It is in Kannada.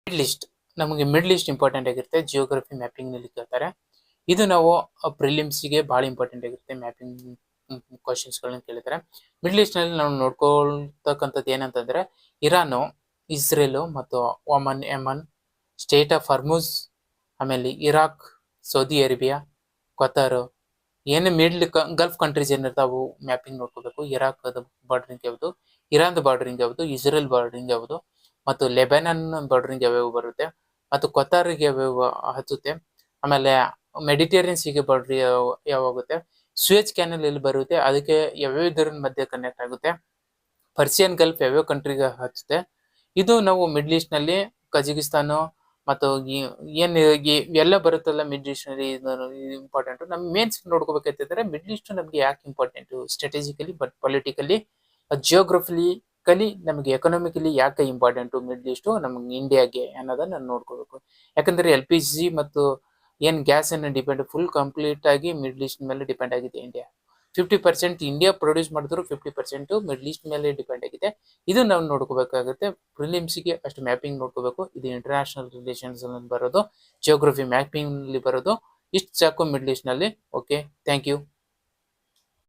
ಮಿಡ್ಲ್ ಈಸ್ಟ್ ನಮಗೆ ಮಿಡ್ಲ್ ಈಸ್ಟ್ ಇಂಪಾರ್ಟೆಂಟ್ ಆಗಿರುತ್ತೆ. ಜಿಯೋಗ್ರಫಿ ಮ್ಯಾಪಿಂಗ್ ನಲ್ಲಿ ಕೇಳ್ತಾರೆ. ಇದು ನಾವು ಪ್ರಿಲಿಮ್ಸ್ಗೆ ಬಹಳ ಇಂಪಾರ್ಟೆಂಟ್ ಆಗಿರುತ್ತೆ. ಮ್ಯಾಪಿಂಗ್ ಕ್ವಶನ್ಸ್ ಗಳನ್ನ ಕೇಳಿದ್ದಾರೆ. ಮಿಡ್ಲ್ ಈಸ್ಟ್ ನಲ್ಲಿ ನಾವು ನೋಡ್ಕೊಳ್ತಕ್ಕಂಥದ್ದು ಏನಂತಂದ್ರೆ ಇರಾನು, ಇಸ್ರೇಲ್ ಮತ್ತು Oman, Yaman, state of Hormuz, ಆಮೇಲೆ ಇರಾಕ್, ಸೌದಿ ಅರೇಬಿಯಾ, ಕತಾರ್, ಏನೇ ಮಿಡ್ಲ್ ಗಲ್ಫ್ ಕಂಟ್ರೀಸ್ ಏನಿರ್ತಾವು ಮ್ಯಾಪಿಂಗ್ ನೋಡ್ಕೋಬೇಕು. ಇರಾಕ್ ಬಾರ್ಡರಿಂಗ್ ಯಾವುದು, ಇರಾನ್ ಬಾರ್ಡರಿಂಗ್ ಯಾವುದು, ಇಸ್ರೇಲ್ ಬಾರ್ಡರಿಂಗ್ ಯಾವುದು, ಮತ್ತು ಲೆಬನನ್ ಬಾರ್ಡರಿಂಗ್ ಯಾವ್ಯಾವ ಬರುತ್ತೆ, ಮತ್ತು ಕತಾರ್ಗೆ ಯಾವ್ಯಾವ ಹಚ್ಚುತ್ತೆ, ಆಮೇಲೆ ಮೆಡಿಟೇರಿಯನ್ ಸೀಗೆ ಬಾರ್ಡರ್ ಯಾವಾಗುತ್ತೆ, ಸ್ವೇಜ್ ಕ್ಯಾನಲ್ ಎಲ್ಲಿ ಬರುತ್ತೆ, ಅದಕ್ಕೆ ಯಾವ್ಯಾವ ಇದರ ಮಧ್ಯೆ ಕನೆಕ್ಟ್ ಆಗುತ್ತೆ, ಪರ್ಸಿಯನ್ ಗಲ್ಫ್ ಯಾವ್ಯಾವ ಕಂಟ್ರಿಗೆ ಹಚ್ಚುತ್ತೆ. ಇದು ನಾವು ಮಿಡ್ಲ್ ಈಸ್ಟ್ ನಲ್ಲಿ ಕಜಕಿಸ್ತಾನ ಮತ್ತು ಏನ್ ಎಲ್ಲ ಬರುತ್ತಲ್ಲ ಮಿಡ್ಲ್ ಈಸ್ಟ್ ನಲ್ಲಿ ಇಂಪಾರ್ಟೆಂಟ್. ನಮ್ ಮೇನ್ಸ್ ನೋಡ್ಕೋಬೇಕಂತಂದ್ರೆ ಮಿಡ್ಲ್ ಈಸ್ಟ್ ನಮ್ಗೆ ಯಾಕೆ important strategically, but politically, geographically, ನಮಗೆ ಎಕನಾಮಿಕಲಿ ಯಾಕೆ ಇಂಪಾರ್ಟೆಂಟ್ ಮಿಡ್ಲ್ ಈಸ್ಟ್ ನಮ್ಗೆ ಇಂಡಿಯಾಗೆ ಅನ್ನೋದನ್ನ ನೋಡ್ಕೋಬೇಕು. ಯಾಕಂದ್ರೆ LPG ಮತ್ತು ಏನ್ ಗ್ಯಾಸ್ ಅನ್ನ ಡಿಪೆಂಡ್ ಫುಲ್ ಕಂಪ್ಲೀಟ್ ಆಗಿ ಮಿಡ್ಲ್ ಈಸ್ಟ್ ಮೇಲೆ ಡಿಪೆಂಡ್ ಆಗಿದೆ ಇಂಡಿಯಾ. 50% ಇಂಡಿಯಾ ಪ್ರೊಡ್ಯೂಸ್ ಮಾಡಿದ್ರು, 50% ಮಿಡ್ಲ್ ಈಸ್ಟ್ ಮೇಲೆ ಡಿಪೆಂಡ್ ಆಗಿದೆ. ಇದು ನಾವು ನೋಡ್ಕೋಬೇಕಾಗುತ್ತೆ. ಪ್ರಿಲಿಮ್ಸ್ಗೆ ಅಷ್ಟು ಮ್ಯಾಪಿಂಗ್ ನೋಡ್ಕೋಬೇಕು. ಇದು ಇಂಟರ್ನ್ಯಾಷನಲ್ ರಿಲೇಷನ್ಸ್ ಬರೋದು, ಜಿಯೋಗ್ರಫಿ ಮ್ಯಾಪಿಂಗ್ ನಲ್ಲಿ ಬರೋದು. ಇಷ್ಟು ಸಾಕು ಮಿಡ್ಲ್ ಈಸ್ಟ್ ನಲ್ಲಿ. Okay, thank you.